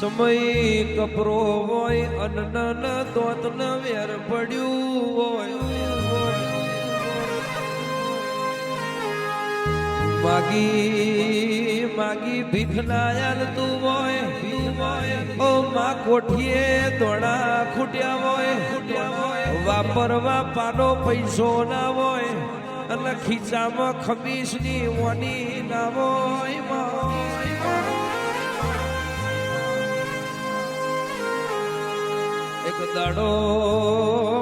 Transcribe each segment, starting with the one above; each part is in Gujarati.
સમય કપરો હોય અન્ન દોત ન વેર પડ્યું હોય માગી માગી ભીખ ના તું હોય ઓ માં કોઠીએ દોડા ખૂટ્યા હોય વાપરવા પાનો પૈસો ના હોય અને ખીચામાં ખમીસ ની ઓની ના હોય એક દાડો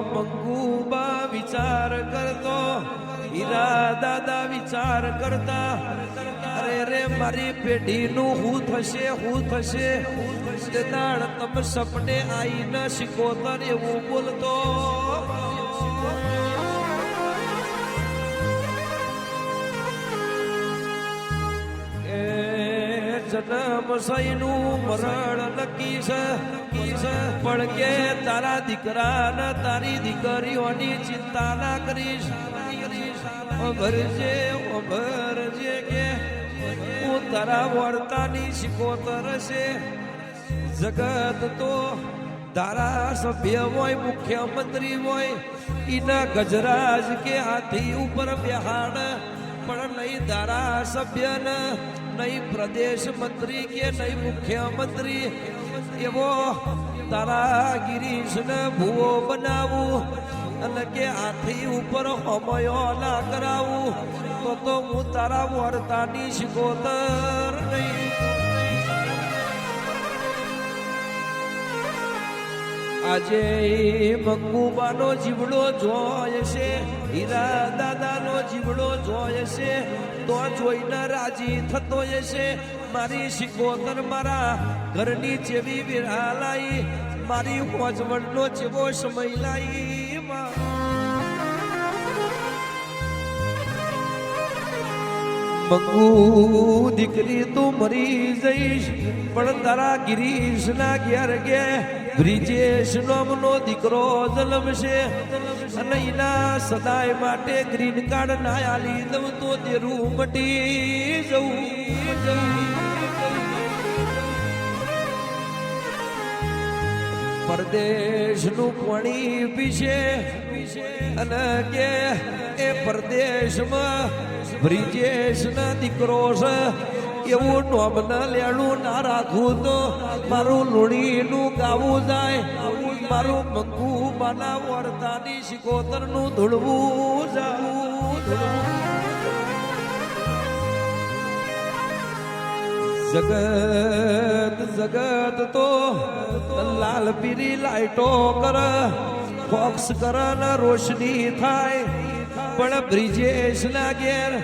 મંગુબા વિચાર કરતો હીરા દાદા વિચાર કરતા અરે રે મારી પેઢીનું હું થશે તે દાડ તમે સપને આઈને શીખોતર એવું બોલતો જન્મ સહીનું મરણ નક્કી છે પણ કે તારા દીકરા ને તારી દીકરીઓની ચિંતા ના કરીશ ભરજે કે હું તારા વાર્તાની શીખોતર છે જગત તો ધારાસભ્ય હોય મુખ્યમંત્રી હોય ઈના ગજરાજ કે હાથી ઉપર બેહાડ પણ નહીં ધારાસભ્ય ને નહીં પ્રદેશ મંત્રી કે નહીં મુખ્યમંત્રી એવો તારા ગિરીશ ને ભૂવો બનાવું અને કે હાથી ઉપર હોમયો ના કરાવું તો હું તારા વાર્તાની શીખોતર નહીં આજે મંગુબાનો જીવડો જોય છે હીરા દાદાનો જીવડો જોય છે તો જોઈને રાજી થતો હશે મારી શીખોતર મારા ઘરની જેવી વિરા લાઈ મારી હોજવણનો જેવો સમય લાઈ મંગુ દીકરી તું મરી જઈશ પણ તારા ગિરીશ ના ઘેર ગે બ્રિજેશ નામનો દીકરો જન્મશે અને એના સદાય માટે ગ્રીન કાર્ડ ના આલી દઉં તો તેરું મટી જવું પરદેશનું પાણી પીશે અને કે એ પરદેશમાં બ્રિજેશ ના દીકરો છે એવું નોમ ન લેણું ના રાખવું તો મારું લોણીનું ગાવું જાય મારું મંગુ બાના વર્તાની શિકોતર નું ધૂળવું જાવું જગત તો લાલ પીરી લાઈટો કર ફોક્સ કર ને રોશની થાય પણ બ્રિજેશ ના ઘેર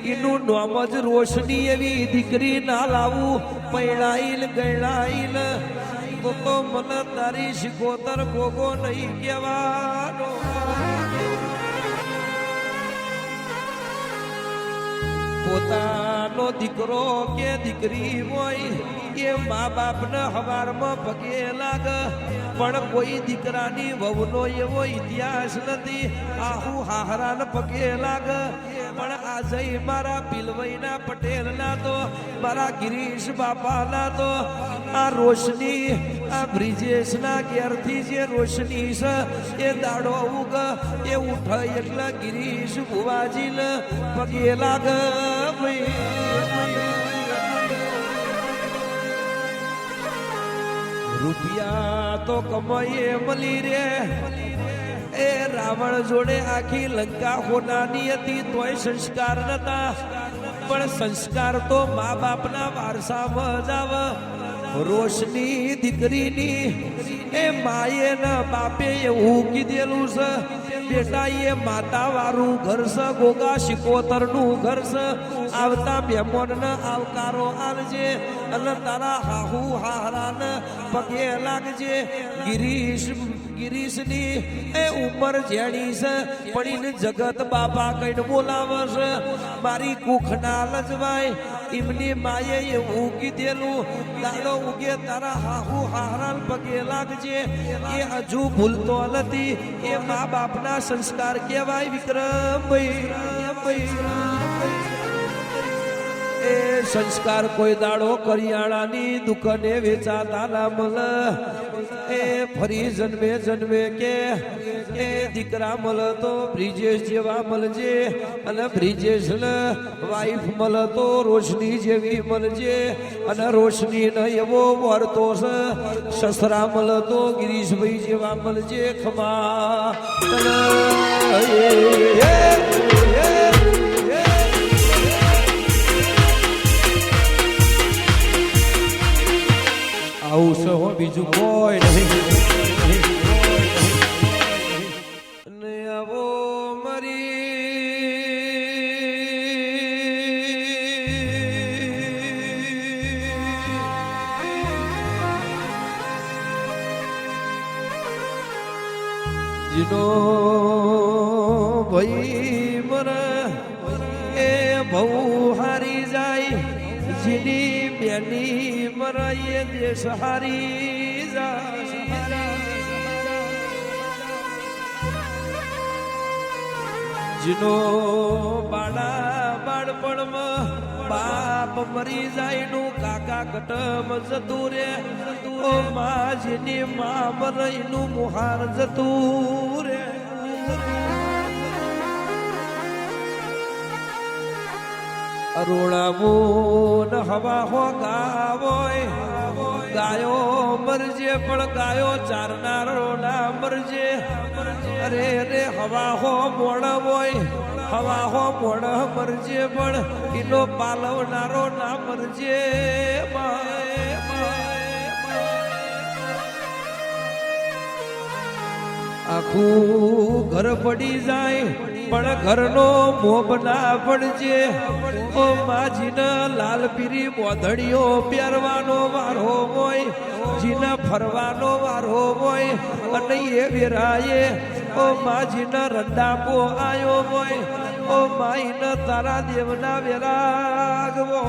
એનું નામ જ રોશની એવી દીકરી ના લાવું પૈણાઈલ ગણાઈલ તો મને તારી શિકોતર ભોગો નહીં કહેવાનો પોતાનો દીકરો કે દીકરી હોય એ મા બાપને હવારમાં પગે લાગ પણ કોઈ દીકરાની વહુનો એવો ઇતિહાસ નથી આહુ હાહરાને પગે લાગ પણ આજે મારા પિલવઈના પટેલના તો મારા ગિરીશ બાપાના તો આ રોશની આ બ્રિજેશના ઘેરથી જે રોશની છે એ દાડો ઉગ એ ઉઠ એટલે ગિરીશ ભુવાજીને પગે લાગ રૂપિયા તો કમાઈએ મળી રે એ રાવણ જોડે આખી લંકા હોનાની હતી તોય સંસ્કાર નતા પણ સંસ્કાર તો મા બાપના વારસામાં જ આવે રોશની દીકરીની એ માએ ને બાપે એવું કીધેલું છે બેટા એ માતા વાળું ઘર છે ગોગા શિકોતર નું ઘર છે આવતા મહેમાન ને આવકારો આલજે અને તારા હાહુ હાહરાને પગે લાગજે ગિરીશની એ ઉંમર જેણી છે પડીને જગત બાપા કઈને બોલાવે છે મારી કુખ ના લજવાય એમની માએ એવું કીધેલું દાડો ઉગે તારા હાહુ હાહરાન પગે લાગજે એ હજુ ભૂલતો નથી એ મા બાપના સંસ્કાર કહેવાય વિક્રમભાઈ સંસ્કાર કોઈ દાડો કરિયાણાની દુકાને વેચાતા ના મળે એ ફરી જન્મે જન્મે કે એ દીકરા મળે તો બ્રિજેશ જેવા મળજે અને બ્રિજેશ ને વાઈફ મળે તો રોશની જેવી મળજે અને રોશની ને એવો વર્તો છે સસરા મળે તો ગિરીશભાઈ જેવા મળજે ખમા આવું છે હો બીજું કોઈ નહીં ને આવો જીનો ભાઈ મરે એ બહુ હારી જાય જીની બેની મરાઈએ દેશ હારી જાય જીનો બાળા બાળપણમાં બાપ મરી જાય નું કાકા કટમ જતું રે ઓ માં જેની માં મરાઈ નું મુહાર જતું રે અરુણામૂન હવા હો ગાવોય ગાયો મરજે પણ ગાયો ચારનારો ના મરજે અરે રે હવા હો મોણ હોય હવા હો મોણ મરજે પણ એનો પાલવનારો ના મરજે આખું ઘર પડી જાય પણ ઘરનો મોબ ના પડજે ઓ માજીના લાલ પીરી બોધડીઓ પહેરવાનો વારો હોય જીના ફરવાનો વારો હોય અને એ વેરાએ ઓ માજીના રંડાપો આયો હોય ઓ માઈના તારા દેવના વેરાગવો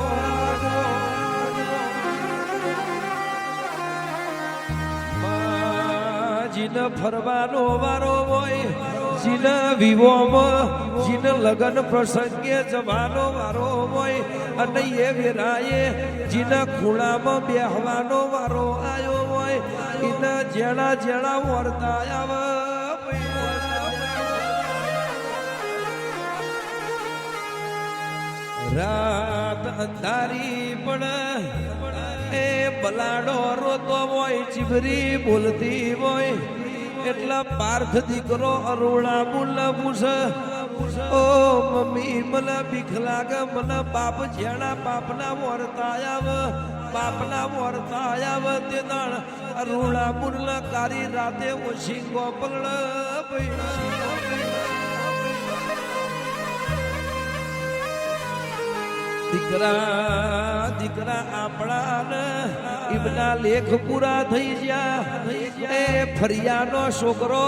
જીને ફરવાનો વારો હોય જીને વિવોમાં જીને લગન પ્રસંગે જવાનો વારો હોય અને એ વેરાએ જીને ખૂણામાં બેહવાનો વારો આવ્યો હોય એને જેણા જેણા વર્તા આવે રાત અંધારી પણ એ બલાડો રોતો હોય ચીબરી બોલતી હોય એટલા પાર્થ દીકરો અરુણા મુલ પૂછે ઓ મમ્મી મને બીક લાગે મને બાપ જેણા બાપના વર્તા આવે તે દાણ અરુણા મુલ કારી રાતે ઓછી ગોપલ દીકરા આપણા ઈબના લેખ પૂરા થઈ ગયા એ ફરિયાનો છોકરો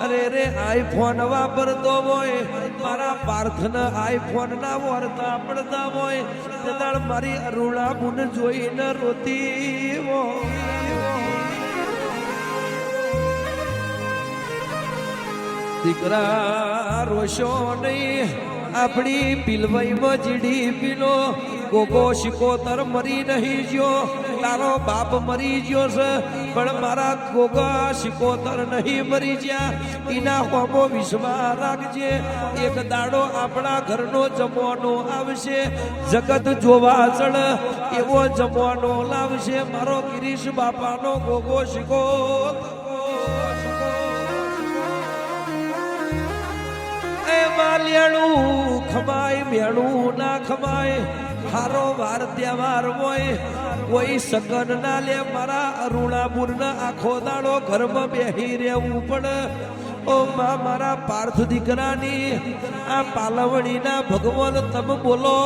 અરે રે આઈફોન વાપરતો હોય મારા પાર્થને આઈફોન ના વર્તા પડતા હોય તે દાળ મારી અરુણા મુન જોઈને રોતી દીકરા રોશો નહીં આપણી પિલવાઈમાં જીડી પીલો ગોગો શિકોતર મરી નહીં જ્યો તારો બાપ મરી જ્યો છે પણ મારા ગોગા શિકોતર નહીં મરી જ્યા એના હોમો વિશ્વાસ રાખજે એક દાડો આપણા ઘરનો જમવાનો આવશે જગત જોવા ચડ એવો જમવાનો લાવશે મારો ગિરીશ બાપાનો ગોગો શિકોતર લેણું ખમાય મેણું ના ખમાય હારો વાર તહેવાર હોય કોઈ સગન ના લે મારા અરુણાપુર ના આખો દાડો ઘરમાં બેહી રહેવું પડે ઓ માં મારા પાર્થ દીકરાની આ પાલવણી ના ભગવાન તમે બોલો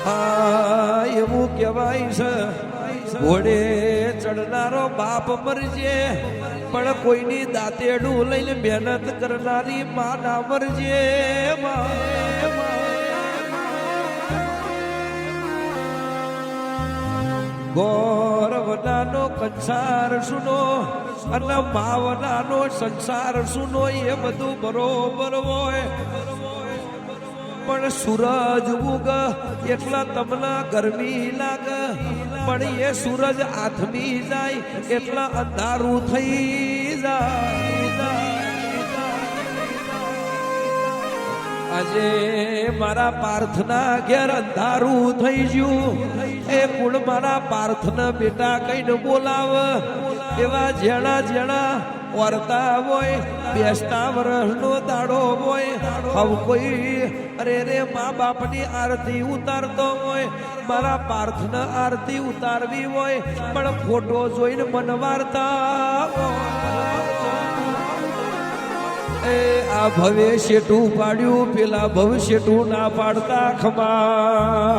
હા એવું કહેવાય છે ઘોડે ચડનારો બાપ મરજે પણ કોઈની દાંતેડું લઈને મહેનત કરનારી માં ના મરજે ગૌરવ બાવનાનો કંસાર સુનો અને માવનાનો સંસાર સુનો એ બધું બરોબર હોય, પણ સૂરજ ઉગ એટલા તમને ગરમી લાગે, પણ એ સૂરજ આથમી જાય એટલા અંધારું થઈ જાય. આજે મારા પાર્થના ઘેર અંધારું થઈ ગયું, એ કુળ મારા પાર્થના બેટા કઈને બોલાવ. એવા જેણા જેણા વર્તા હોય, બેસતા વર્ષનો દાડો હોય, હવે કોઈ અરે રે મા બાપની આરતી ઉતારતો હોય, મારા પાર્થના આરતી ઉતારવી હોય, પણ ફોટો જોઈને મન વાર્તા એ આ ભવે શેઠું પાડ્યું, પેલા ભવ શેઠું ના પાડતા ખમા.